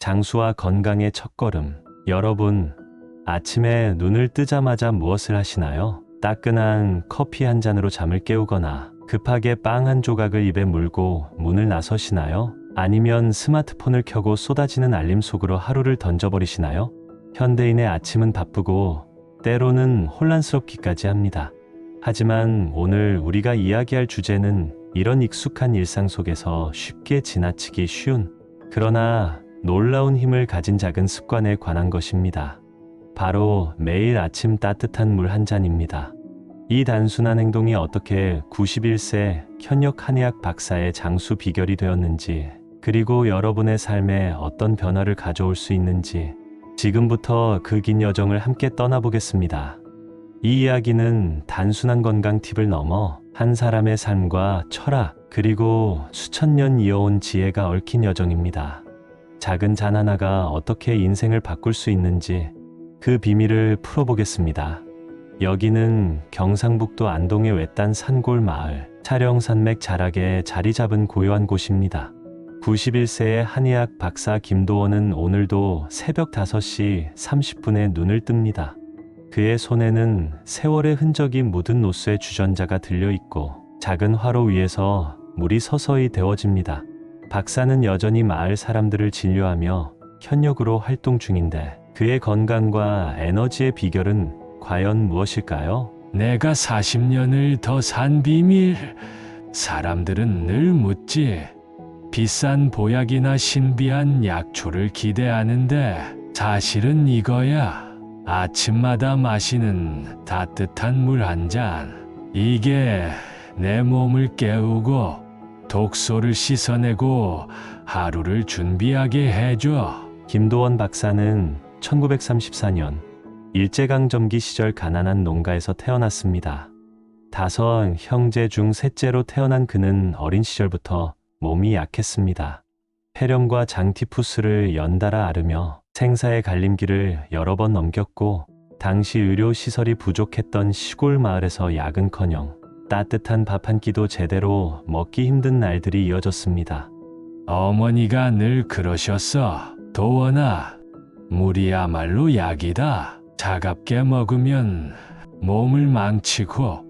장수와 건강의 첫걸음. 여러분, 아침에 눈을 뜨자마자 무엇을 하시나요? 따끈한 커피 한 잔으로 잠을 깨우거나 급하게 빵 한 조각을 입에 물고 문을 나서시나요? 아니면 스마트폰을 켜고 쏟아지는 알림 속으로 하루를 던져버리시나요? 현대인의 아침은 바쁘고 때로는 혼란스럽기까지 합니다. 하지만 오늘 우리가 이야기할 주제는 이런 익숙한 일상 속에서 쉽게 지나치기 쉬운, 그러나 놀라운 힘을 가진 작은 습관에 관한 것입니다. 바로 매일 아침 따뜻한 물 한 잔입니다. 이 단순한 행동이 어떻게 91세 현역 한의학 박사의 장수 비결이 되었는지, 그리고 여러분의 삶에 어떤 변화를 가져올 수 있는지, 지금부터 그 긴 여정을 함께 떠나보겠습니다. 이 이야기는 단순한 건강 팁을 넘어 한 사람의 삶과 철학, 그리고 수천 년 이어온 지혜가 얽힌 여정입니다. 작은 잔 하나가 어떻게 인생을 바꿀 수 있는지 그 비밀을 풀어보겠습니다. 여기는 경상북도 안동의 외딴 산골 마을, 차령산맥 자락에 자리 잡은 고요한 곳입니다. 91세의 한의학 박사 김도원은 오늘도 새벽 5시 30분에 눈을 뜹니다. 그의 손에는 세월의 흔적이 묻은 노스의 주전자가 들려있고 작은 화로 위에서 물이 서서히 데워집니다. 박사는 여전히 마을 사람들을 진료하며 현역으로 활동 중인데 그의 건강과 에너지의 비결은 과연 무엇일까요? 내가 40년을 더 산 비밀. 사람들은 늘 묻지. 비싼 보약이나 신비한 약초를 기대하는데 사실은 이거야. 아침마다 마시는 따뜻한 물 한 잔. 이게 내 몸을 깨우고 독소를 씻어내고 하루를 준비하게 해줘. 김도원 박사는 1934년 일제강점기 시절 가난한 농가에서 태어났습니다. 5 형제 중 셋째로 태어난 그는 어린 시절부터 몸이 약했습니다. 폐렴과 장티푸스를 연달아 앓으며 생사의 갈림길을 여러 번 넘겼고 당시 의료 시설이 부족했던 시골 마을에서 약은커녕 따뜻한 밥 한 끼도 제대로 먹기 힘든 날들이 이어졌습니다. 어머니가 늘 그러셨어. 도원아, 물이야말로 약이다. 차갑게 먹으면 몸을 망치고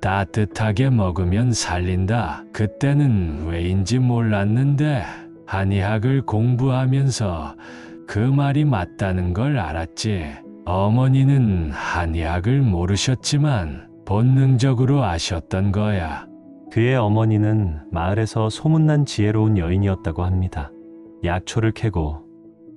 따뜻하게 먹으면 살린다. 그때는 왜인지 몰랐는데 한의학을 공부하면서 그 말이 맞다는 걸 알았지. 어머니는 한의학을 모르셨지만 본능적으로 아셨던 거야. 그의 어머니는 마을에서 소문난 지혜로운 여인이었다고 합니다. 약초를 캐고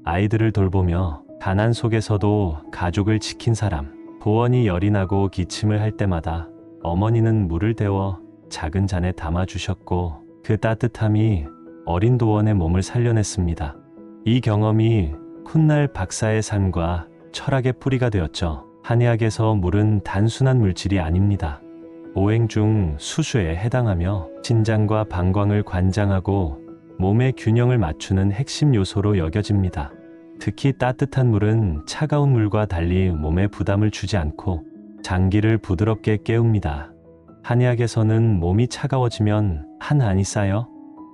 아이들을 돌보며 가난 속에서도 가족을 지킨 사람. 도원이 열이 나고 기침을 할 때마다 어머니는 물을 데워 작은 잔에 담아주셨고 그 따뜻함이 어린 도원의 몸을 살려냈습니다. 이 경험이 훗날 박사의 삶과 철학의 뿌리가 되었죠. 한의학에서 물은 단순한 물질이 아닙니다. 오행 중 수수에 해당하며 신장과 방광을 관장하고 몸의 균형을 맞추는 핵심 요소로 여겨집니다. 특히 따뜻한 물은 차가운 물과 달리 몸에 부담을 주지 않고 장기를 부드럽게 깨웁니다. 한의학에서는 몸이 차가워지면 한한이 쌓여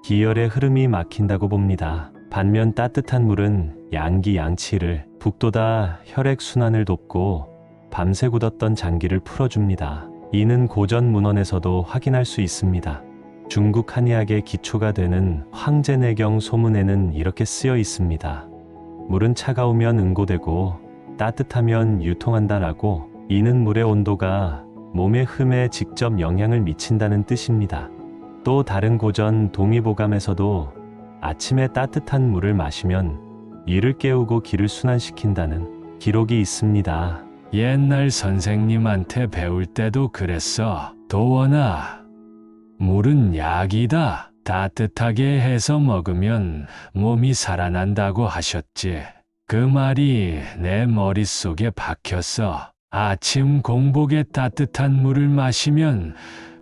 기혈의 흐름이 막힌다고 봅니다. 반면 따뜻한 물은 양기 양치를 북돋아 혈액순환을 돕고 밤새 굳었던 장기를 풀어줍니다. 이는 고전 문헌에서도 확인할 수 있습니다. 중국 한의학의 기초가 되는 황제내경 소문에는 이렇게 쓰여 있습니다. 물은 차가우면 응고되고 따뜻하면 유통한다라고. 이는 물의 온도가 몸의 흠에 직접 영향을 미친다는 뜻입니다. 또 다른 고전 동의보감에서도 아침에 따뜻한 물을 마시면 이를 깨우고 기를 순환시킨다는 기록이 있습니다. 옛날 선생님한테 배울 때도 그랬어. 도원아, 물은 약이다. 따뜻하게 해서 먹으면 몸이 살아난다고 하셨지. 그 말이 내 머릿속에 박혔어. 아침 공복에 따뜻한 물을 마시면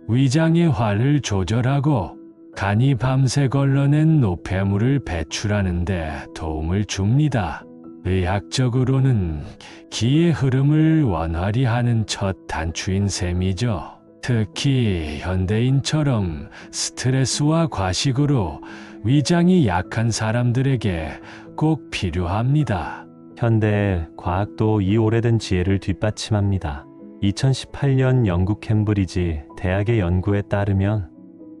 위장의 화를 조절하고 간이 밤새 걸러낸 노폐물을 배출하는데 도움을 줍니다. 의학적으로는 기의 흐름을 원활히 하는 첫 단추인 셈이죠. 특히 현대인처럼 스트레스와 과식으로 위장이 약한 사람들에게 꼭 필요합니다. 현대 과학도 이 오래된 지혜를 뒷받침합니다. 2018년 영국 캠브리지 대학의 연구에 따르면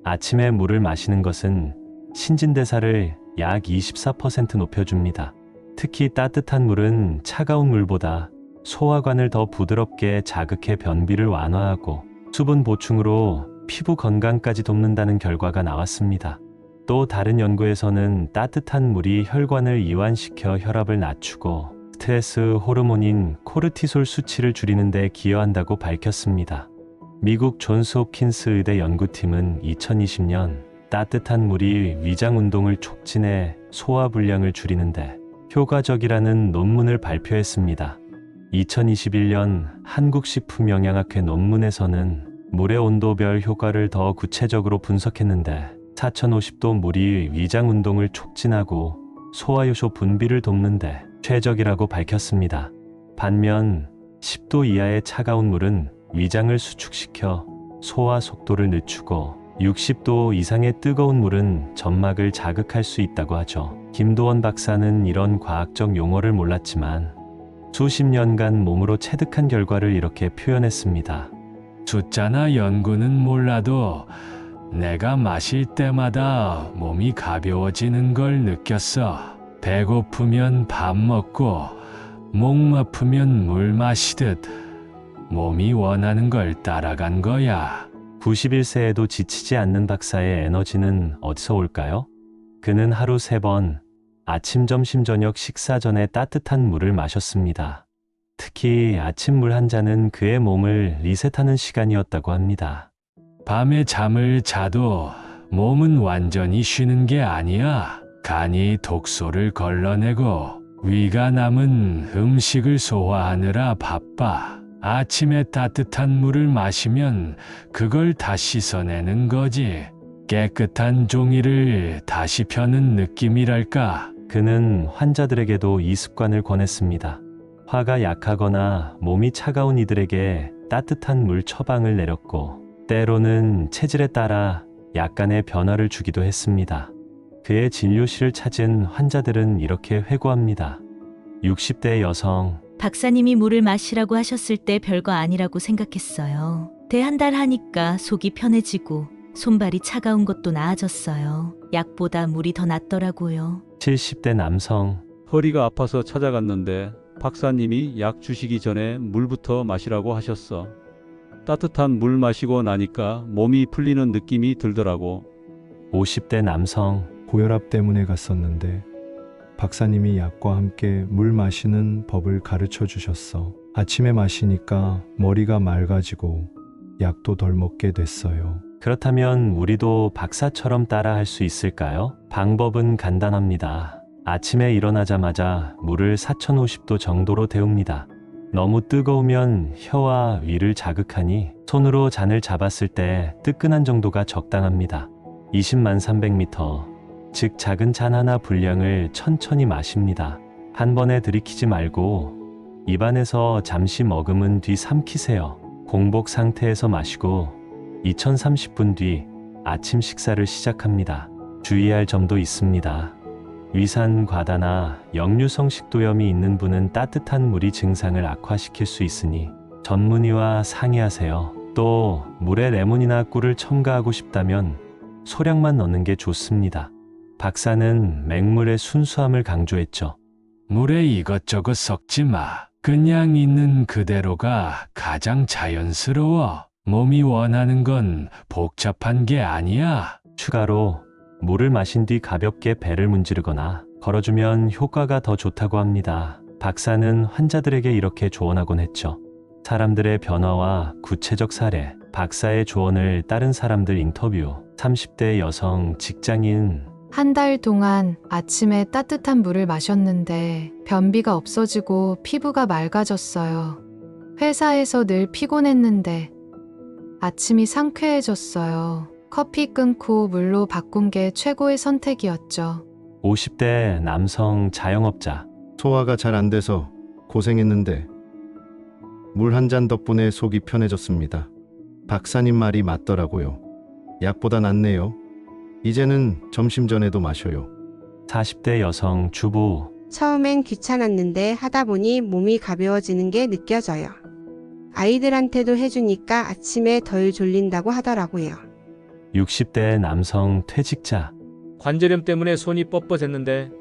아침에 물을 마시는 것은 신진대사를 약 24% 높여줍니다. 특히 따뜻한 물은 차가운 물보다 소화관을 더 부드럽게 자극해 변비를 완화하고 수분 보충으로 피부 건강까지 돕는다는 결과가 나왔습니다. 또 다른 연구에서는 따뜻한 물이 혈관을 이완시켜 혈압을 낮추고 스트레스 호르몬인 코르티솔 수치를 줄이는 데 기여한다고 밝혔습니다. 미국 존스 홉킨스 의대 연구팀은 2020년 따뜻한 물이 위장 운동을 촉진해 소화 불량을 줄이는데 효과적이라는 논문을 발표했습니다. 2021년 한국식품영양학회 논문에서는 물의 온도별 효과를 더 구체적으로 분석했는데 4050도 물이 위장 운동을 촉진하고 소화효소 분비를 돕는데 최적이라고 밝혔습니다. 반면 10도 이하의 차가운 물은 위장을 수축시켜 소화 속도를 늦추고 60도 이상의 뜨거운 물은 점막을 자극할 수 있다고 하죠. 김도원 박사는 이런 과학적 용어를 몰랐지만 수십 년간 몸으로 체득한 결과를 이렇게 표현했습니다. 숫자나 연구는 몰라도 내가 마실 때마다 몸이 가벼워지는 걸 느꼈어. 배고프면 밥 먹고 목 아프면 물 마시듯 몸이 원하는 걸 따라간 거야. 91세에도 지치지 않는 박사의 에너지는 어디서 올까요? 그는 하루 3번 아침, 점심, 저녁 식사 전에 따뜻한 물을 마셨습니다. 특히 아침 물 한 잔은 그의 몸을 리셋하는 시간이었다고 합니다. 밤에 잠을 자도 몸은 완전히 쉬는 게 아니야. 간이 독소를 걸러내고 위가 남은 음식을 소화하느라 바빠. 아침에 따뜻한 물을 마시면 그걸 다 씻어내는 거지. 깨끗한 종이를 다시 펴는 느낌이랄까. 그는 환자들에게도 이 습관을 권했습니다. 화가 약하거나 몸이 차가운 이들에게 따뜻한 물 처방을 내렸고 때로는 체질에 따라 약간의 변화를 주기도 했습니다. 그의 진료실을 찾은 환자들은 이렇게 회고합니다. 60대 여성, 박사님이 물을 마시라고 하셨을 때 별거 아니라고 생각했어요. 대 한 달 하니까 속이 편해지고 손발이 차가운 것도 나아졌어요. 약보다 물이 더 낫더라고요. 70대 남성, 허리가 아파서 찾아갔는데 박사님이 약 주시기 전에 물부터 마시라고 하셨어. 따뜻한 물 마시고 나니까 몸이 풀리는 느낌이 들더라고. 50대 남성, 고혈압 때문에 갔었는데 박사님이 약과 함께 물 마시는 법을 가르쳐 주셨어. 아침에 마시니까 머리가 맑아지고 약도 덜 먹게 됐어요. 그렇다면 우리도 박사처럼 따라 할 수 있을까요? 방법은 간단합니다. 아침에 일어나자마자 물을 4050도 정도로 데웁니다. 너무 뜨거우면 혀와 위를 자극하니 손으로 잔을 잡았을 때 뜨끈한 정도가 적당합니다. 20만 300m, 즉 작은 잔 하나 분량을 천천히 마십니다. 한 번에 들이키지 말고 입안에서 잠시 머금은 뒤 삼키세요. 공복 상태에서 마시고 2030분 뒤 아침 식사를 시작합니다. 주의할 점도 있습니다. 위산 과다나 역류성 식도염이 있는 분은 따뜻한 물이 증상을 악화시킬 수 있으니 전문의와 상의하세요. 또 물에 레몬이나 꿀을 첨가하고 싶다면 소량만 넣는 게 좋습니다. 박사는 맹물의 순수함을 강조했죠. 물에 이것저것 섞지 마. 그냥 있는 그대로가 가장 자연스러워. 몸이 원하는 건 복잡한 게 아니야. 추가로 물을 마신 뒤 가볍게 배를 문지르거나 걸어주면 효과가 더 좋다고 합니다. 박사는 환자들에게 이렇게 조언하곤 했죠. 사람들의 변화와 구체적 사례, 박사의 조언을 따른 사람들 인터뷰. 30대 여성 직장인, 한 달 동안 아침에 따뜻한 물을 마셨는데 변비가 없어지고 피부가 맑아졌어요. 회사에서 늘 피곤했는데 아침이 상쾌해졌어요. 커피 끊고 물로 바꾼 게 최고의 선택이었죠. 50대 남성 자영업자, 소화가 잘 안 돼서 고생했는데 물 한 잔 덕분에 속이 편해졌습니다. 박사님 말이 맞더라고요. 약보다 낫네요. 이제는 점심 전에도 마셔요. 40대 여성 주부. 처음엔 귀찮았는데 하다 보니 몸이 가벼워지는 게 느껴져요. 아이들한테도 해주니까 아침에 덜 졸린다고 하더라고요. 60대 남성 퇴직자. 관절염 때문에 손이 뻣뻣했는데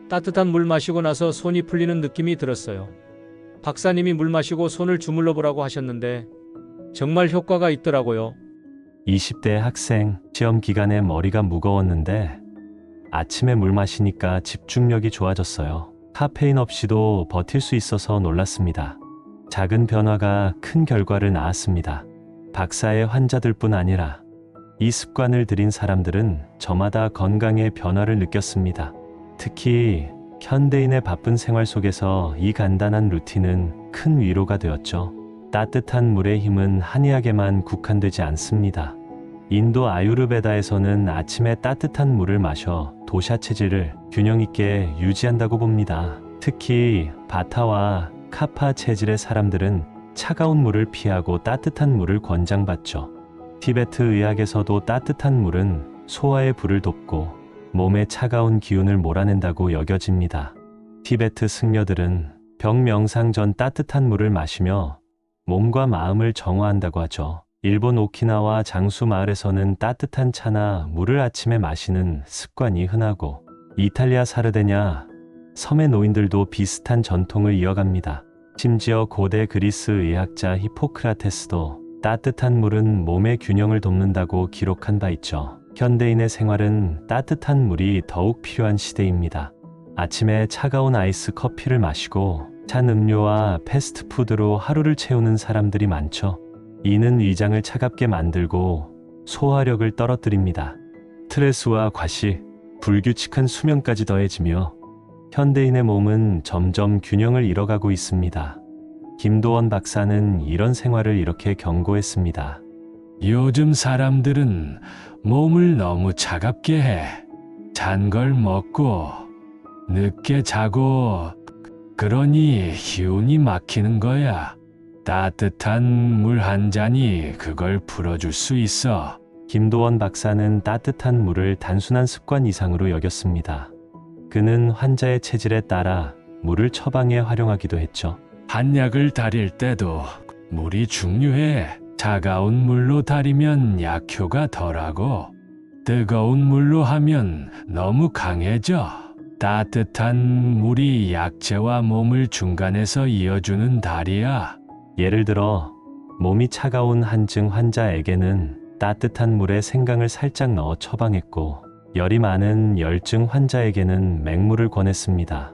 따뜻한 물 마시고 나서 손이 풀리는 느낌이 들었어요. 박사님이 물 마시고 손을 주물러 보라고 하셨는데 정말 효과가 있더라고요. 20대 학생. 시험 기간에 머리가 무거웠는데 아침에 물 마시니까 집중력이 좋아졌어요. 카페인 없이도 버틸 수 있어서 놀랐습니다. 작은 변화가 큰 결과를 낳았습니다. 박사의 환자들뿐 아니라 이 습관을 들인 사람들은 저마다 건강의 변화를 느꼈습니다. 특히 현대인의 바쁜 생활 속에서 이 간단한 루틴은 큰 위로가 되었죠. 따뜻한 물의 힘은 한의학에만 국한되지 않습니다. 인도 아유르베다에서는 아침에 따뜻한 물을 마셔 도샤 체질을 균형 있게 유지한다고 봅니다. 특히 바타와 카파 체질의 사람들은 차가운 물을 피하고 따뜻한 물을 권장받죠. 티베트 의학에서도 따뜻한 물은 소화의 불을 돕고 몸의 차가운 기운을 몰아낸다고 여겨집니다. 티베트 승려들은 병명상 전 따뜻한 물을 마시며 몸과 마음을 정화한다고 하죠. 일본 오키나와 장수 마을에서는 따뜻한 차나 물을 아침에 마시는 습관이 흔하고 이탈리아 사르데냐 섬의 노인들도 비슷한 전통을 이어갑니다. 심지어 고대 그리스 의학자 히포크라테스도 따뜻한 물은 몸의 균형을 돕는다고 기록한 바 있죠. 현대인의 생활은 따뜻한 물이 더욱 필요한 시대입니다. 아침에 차가운 아이스 커피를 마시고 찬 음료와 패스트푸드로 하루를 채우는 사람들이 많죠. 이는 위장을 차갑게 만들고 소화력을 떨어뜨립니다. 스트레스와 과식, 불규칙한 수면까지 더해지며 현대인의 몸은 점점 균형을 잃어가고 있습니다. 김도원 박사는 이런 생활을 이렇게 경고했습니다. 요즘 사람들은 몸을 너무 차갑게 해. 잔 걸 먹고 늦게 자고 그러니 기운이 막히는 거야. 따뜻한 물 한 잔이 그걸 풀어줄 수 있어. 김도원 박사는 따뜻한 물을 단순한 습관 이상으로 여겼습니다. 그는 환자의 체질에 따라 물을 처방에 활용하기도 했죠. 한약을 다릴 때도 물이 중요해. 차가운 물로 다리면 약효가 덜하고 뜨거운 물로 하면 너무 강해져. 따뜻한 물이 약재와 몸을 중간에서 이어주는 다리야. 예를 들어 몸이 차가운 한증 환자에게는 따뜻한 물에 생강을 살짝 넣어 처방했고 열이 많은 열증 환자에게는 맹물을 권했습니다.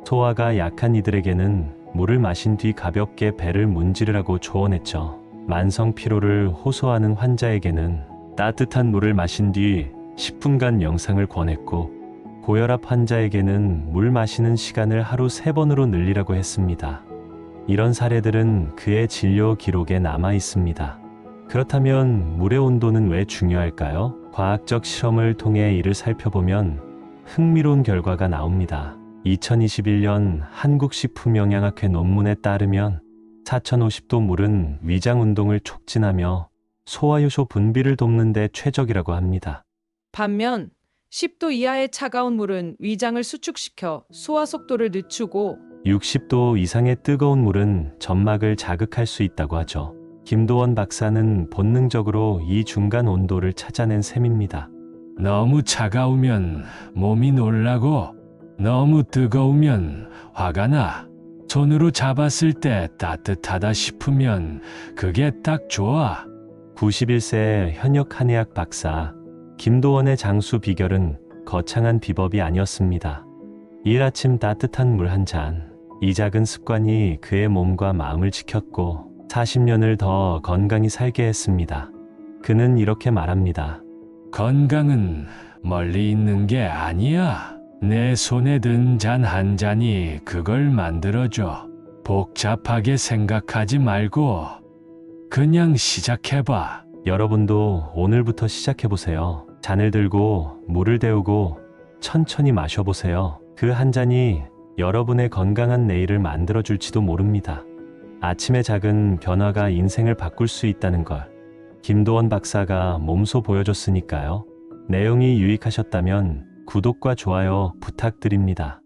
소화가 약한 이들에게는 물을 마신 뒤 가볍게 배를 문지르라고 조언했죠. 만성 피로를 호소하는 환자에게는 따뜻한 물을 마신 뒤 10분간 명상을 권했고 고혈압 환자에게는 물 마시는 시간을 하루 3번으로 늘리라고 했습니다. 이런 사례들은 그의 진료 기록에 남아 있습니다. 그렇다면 물의 온도는 왜 중요할까요? 과학적 실험을 통해 이를 살펴보면 흥미로운 결과가 나옵니다. 2021년 한국식품영양학회 논문에 따르면 4050도 물은 위장 운동을 촉진하며 소화효소 분비를 돕는 데 최적이라고 합니다. 반면 10도 이하의 차가운 물은 위장을 수축시켜 소화 속도를 늦추고 60도 이상의 뜨거운 물은 점막을 자극할 수 있다고 하죠. 김도원 박사는 본능적으로 이 중간 온도를 찾아낸 셈입니다. 너무 차가우면 몸이 놀라고 너무 뜨거우면 화가 나. 손으로 잡았을 때 따뜻하다 싶으면 그게 딱 좋아. 91세 현역 한의학 박사 김도원의 장수 비결은 거창한 비법이 아니었습니다. 이일 아침 따뜻한 물 한 잔. 이 작은 습관이 그의 몸과 마음을 지켰고 40년을 더 건강히 살게 했습니다. 그는 이렇게 말합니다. 건강은 멀리 있는 게 아니야. 내 손에 든 잔 한 잔이 그걸 만들어줘. 복잡하게 생각하지 말고 그냥 시작해봐. 여러분도 오늘부터 시작해보세요. 잔을 들고 물을 데우고 천천히 마셔보세요. 그 한 잔이 여러분의 건강한 내일을 만들어줄지도 모릅니다. 아침의 작은 변화가 인생을 바꿀 수 있다는 걸 김도원 박사가 몸소 보여줬으니까요. 내용이 유익하셨다면 구독과 좋아요 부탁드립니다.